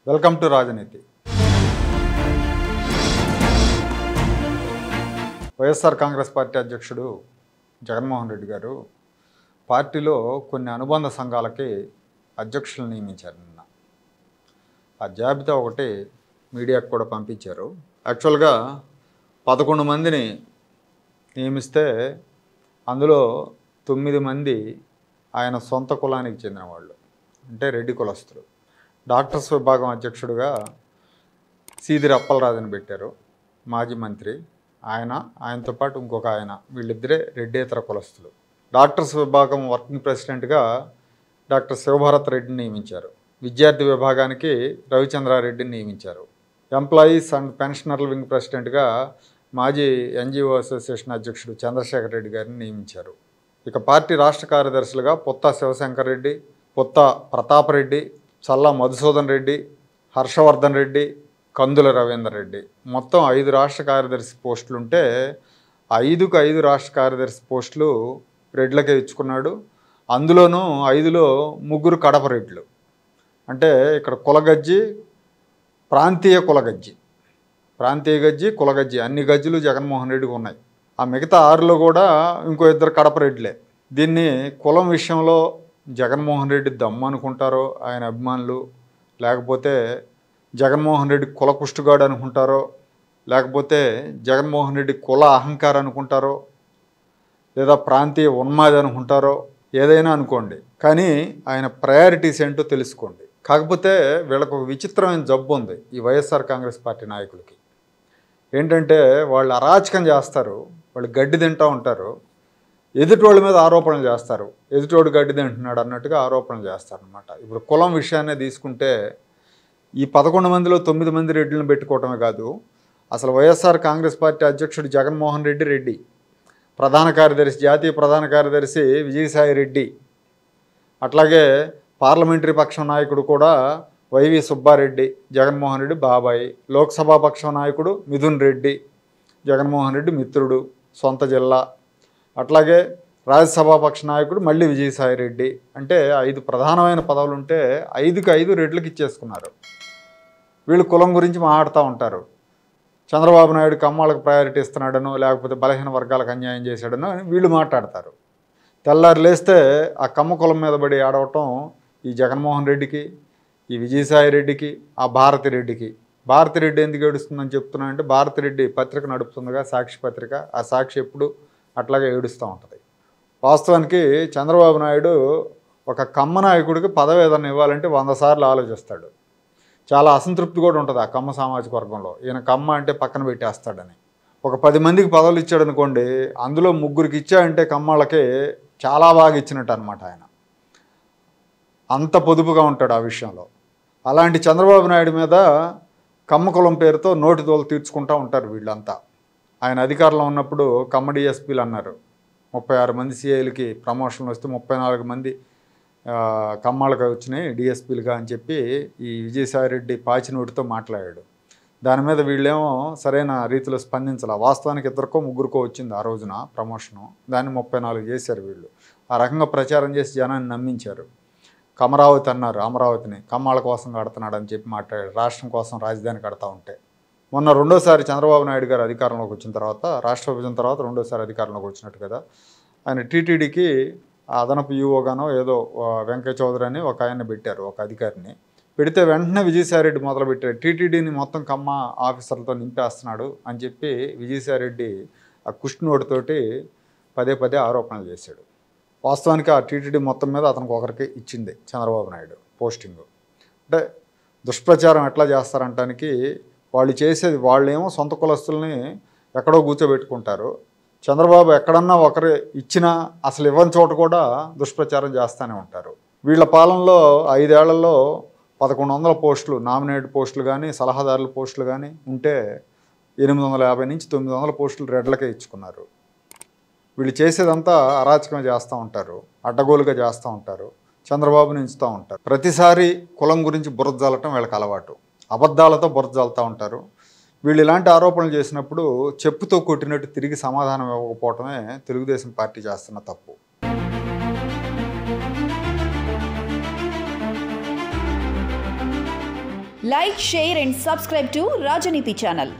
Welcome to రాజనీతి. YSR Congress party అధ్యక్షుడు జగన్మోహన్ రెడ్డి గారు పార్టీలో కొన్ని అనుబంధ సంఘాలకి అధ్యక్షులను నియమించారు. నిన్న ఆ జాబితా ఒకటి మీడియాకు కూడా పంపించారు. యాక్చువల్గా 11 మందిని నియమిస్తే అందులో 9 మంది ఆయన సొంత కులానికి చెందిన వాళ్ళు, అంటే రెడ్డి కులస్తులు. డాక్టర్స్ విభాగం అధ్యక్షుడిగా సీదిరి అప్పలరాజుని పెట్టారు, మాజీ మంత్రి. ఆయనతో పాటు ఇంకొక ఆయన, వీళ్ళిద్దరే రెడ్డేతర కులస్తులు. డాక్టర్స్ విభాగం వర్కింగ్ ప్రెసిడెంట్గా డాక్టర్ శివభారత్ రెడ్డిని నియమించారు. విద్యార్థి విభాగానికి రవిచంద్రారెడ్డిని నియమించారు. ఎంప్లాయీస్ అండ్ పెన్షనర్ల వింగ్ ప్రెసిడెంట్గా మాజీ ఎన్జిఓ అసోసియేషన్ అధ్యక్షుడు చంద్రశేఖర్ రెడ్డి గారిని నియమించారు. ఇక పార్టీ రాష్ట్ర కార్యదర్శులుగా పుత్తా శివశంకర్ రెడ్డి, పుత్తా ప్రతాప్ రెడ్డి, చల్లా మధుసూదన్ రెడ్డి, హర్షవర్ధన్ రెడ్డి, కందుల రవీందర్ రెడ్డి, మొత్తం 5 రాష్ట్ర కార్యదర్శి పోస్టులు ఉంటే 5కు 5 రాష్ట్ర కార్యదర్శి పోస్టులు రెడ్లకే ఇచ్చుకున్నాడు. అందులోనూ 5లో 3 కడప రెడ్లు. అంటే ఇక్కడ కులగజ్జి, ప్రాంతీయ కులగజ్జి, ప్రాంతీయ గజ్జి, కులగజ్జి, అన్ని గజ్జులు జగన్మోహన్ రెడ్డికి ఉన్నాయి. ఆ మిగతా 6లో కూడా ఇంకో 2 కడప రెడ్లే. దీన్ని కులం విషయంలో జగన్మోహన్ రెడ్డి దమ్ము అనుకుంటారో ఆయన అభిమానులు, లేకపోతే జగన్మోహన్ రెడ్డి కుల కుష్టుగాడు అనుకుంటారో, లేకపోతే జగన్మోహన్ రెడ్డి కుల అహంకారం అనుకుంటారో, లేదా ప్రాంతీయ ఉన్మాది అనుకుంటారో, ఏదైనా అనుకోండి, కానీ ఆయన ప్రయారిటీస్ ఏంటో తెలుసుకోండి. కాకపోతే వీళ్ళకు ఒక విచిత్రమైన జబ్బు ఉంది ఈ వైఎస్ఆర్ కాంగ్రెస్ పార్టీ నాయకులకి. ఏంటంటే వాళ్ళు అరాచకం చేస్తారు, వాళ్ళు గడ్డి తింటూ ఉంటారు, ఎదుటోళ్ళ మీద ఆరోపణలు చేస్తారు. ఎదుటోడు గడ్డి తింటున్నాడు అన్నట్టుగా ఆరోపణలు చేస్తారనమాట. ఇప్పుడు కులం విషయాన్నే తీసుకుంటే ఈ 11 మందిలో 9 మంది రెడ్లను పెట్టుకోవటమే కాదు, అసలు వైఎస్ఆర్ కాంగ్రెస్ పార్టీ అధ్యక్షుడు జగన్మోహన్ రెడ్డి, ప్రధాన కార్యదర్శి, జాతీయ ప్రధాన కార్యదర్శి విజయసాయి రెడ్డి, అట్లాగే పార్లమెంటరీ పక్షం నాయకుడు కూడా వైవి సుబ్బారెడ్డి, జగన్మోహన్ రెడ్డి బాబాయి, లోక్సభా పక్షం నాయకుడు మిథున్ రెడ్డి, జగన్మోహన్ రెడ్డి మిత్రుడు, సొంత జిల్లా. అట్లాగే రాజ్యసభా పక్ష నాయకుడు మళ్ళీ విజయసాయి రెడ్డి. అంటే 5 ప్రధానమైన పదవులు ఉంటే 5కి 5 రెడ్లకు ఇచ్చేసుకున్నారు. వీళ్ళు కులం గురించి మాట్లాడుతూ ఉంటారు. చంద్రబాబు నాయుడు కమ్మాళ్ళకు ప్రయారిటీ ఇస్తున్నాడనో, లేకపోతే బలహీన వర్గాలకు అన్యాయం చేశాడనో వీళ్ళు మాట్లాడతారు. తెల్లారి లేస్తే ఆ కమ్మ కులం మీద పడి ఆడవటం ఈ జగన్మోహన్ రెడ్డికి, ఈ విజయసాయి రెడ్డికి, ఆ భారతిరెడ్డికి. భారతిరెడ్డి ఎందుకు ఏడుస్తుందని చెప్తున్నా అంటే, భారతిరెడ్డి పత్రిక నడుపుతుందిగా, సాక్షి పత్రిక. ఆ సాక్షి ఎప్పుడు అట్లాగే ఏడుస్తూ ఉంటుంది. వాస్తవానికి చంద్రబాబు నాయుడు ఒక కమ్మ నాయకుడికి పదవి ఏదన్నా ఇవ్వాలంటే 100 సార్లు ఆలోచిస్తాడు. చాలా అసంతృప్తి కూడా ఉంటుంది ఆ కమ్మ సామాజిక వర్గంలో. ఈయన కమ్మ అంటే పక్కన పెట్టేస్తాడని. ఒక 10 మందికి పదవులు ఇచ్చాడు అనుకోండి, అందులో 3కి ఇచ్చాడంటే కమ్మాళ్ళకి చాలా బాగా ఇచ్చినట్టు అనమాట. ఆయన అంత పొదుపుగా ఉంటాడు ఆ విషయంలో. అలాంటి చంద్రబాబు నాయుడు మీద కమ్మ కులం పేరుతో నోటి తోలు తీర్చుకుంటూ ఉంటారు వీళ్ళంతా. ఆయన అధికారంలో ఉన్నప్పుడు కమ్మ డిఎస్పీలు అన్నారు. 36 మంది సిఐలకి ప్రమోషన్లు వస్తే 34 మంది కమ్మాళ్ళకి వచ్చినాయి డిఎస్పీలుగా అని చెప్పి ఈ విజయసాయి రెడ్డి పాచి నోటితో మాట్లాడాడు. దాని మీద వీళ్ళేమో సరైన రీతిలో స్పందించాల. వాస్తవానికి 2కో 3కో వచ్చింది ఆ రోజున ప్రమోషను. దాన్ని 34 చేశారు వీళ్ళు. ఆ రకంగా ప్రచారం చేసి జనాన్ని నమ్మించారు. కమరావతి అన్నారు, అమరావతిని కమ్మాళ్ళ కోసం కడుతున్నాడు అని చెప్పి మాట్లాడాడు. రాష్ట్రం కోసం రాజధాని కడతా ఉంటే. మొన్న రెండోసారి చంద్రబాబు నాయుడు గారు అధికారంలోకి వచ్చిన తర్వాత, రాష్ట్ర విభజన తర్వాత రెండోసారి అధికారంలోకి వచ్చినట్టు కదా, ఆయన టీటీడీకి అదనపు యూఓగానో ఏదో వెంకయ్య చౌదరి అని ఒక ఆయన్ని పెట్టారు, ఒక అధికారిని. పెడితే వెంటనే విజయసాయి రెడ్డి మొదలుపెట్టారు, టీటీడీని మొత్తం కమ్మ ఆఫీసర్లతో నింపేస్తున్నాడు అని చెప్పి విజయసాయి రెడ్డి ఆ కుష్టినోటితోటి పదే ఆరోపణలు చేశాడు. వాస్తవానికి ఆ టీటీడీ మొత్తం మీద అతనికి ఒకరికి ఇచ్చింది చంద్రబాబు నాయుడు పోస్టింగు. అంటే దుష్ప్రచారం ఎట్లా చేస్తారంటానికి వాళ్ళు చేసేది, వాళ్ళేమో సొంత కులస్తుల్ని ఎక్కడో కూర్చోబెట్టుకుంటారు. చంద్రబాబు ఎక్కడన్నా ఒకరు ఇచ్చినా అసలు ఇవ్వని చోట కూడా దుష్ప్రచారం చేస్తూనే ఉంటారు. వీళ్ళ పాలనలో 5 ఏళ్లలో 1100 పోస్టులు, నామినేటెడ్ పోస్టులు కానీ సలహాదారుల పోస్టులు కానీ ఉంటే 850 నుంచి 900 పోస్టులు రెడ్లకే ఇచ్చుకున్నారు. వీళ్ళు చేసేదంతా అరాచకం చేస్తూ ఉంటారు, అడ్డగోలుగా చేస్తూ ఉంటారు, చంద్రబాబుని ఎంచుతూ ఉంటారు. ప్రతిసారి కులం గురించి బురద జల్లటం వీళ్ళకి అలవాటు. అబద్ధాలతో బురద జల్లుతూ ఉంటారు. వీళ్ళు ఇలాంటి ఆరోపణలు చేసినప్పుడు చెప్పుతో కొట్టినట్టు తిరిగి సమాధానం ఇవ్వకపోవటమే తెలుగుదేశం పార్టీ చేస్తున్న తప్పు. Like, share and subscribe to Rajaniti channel.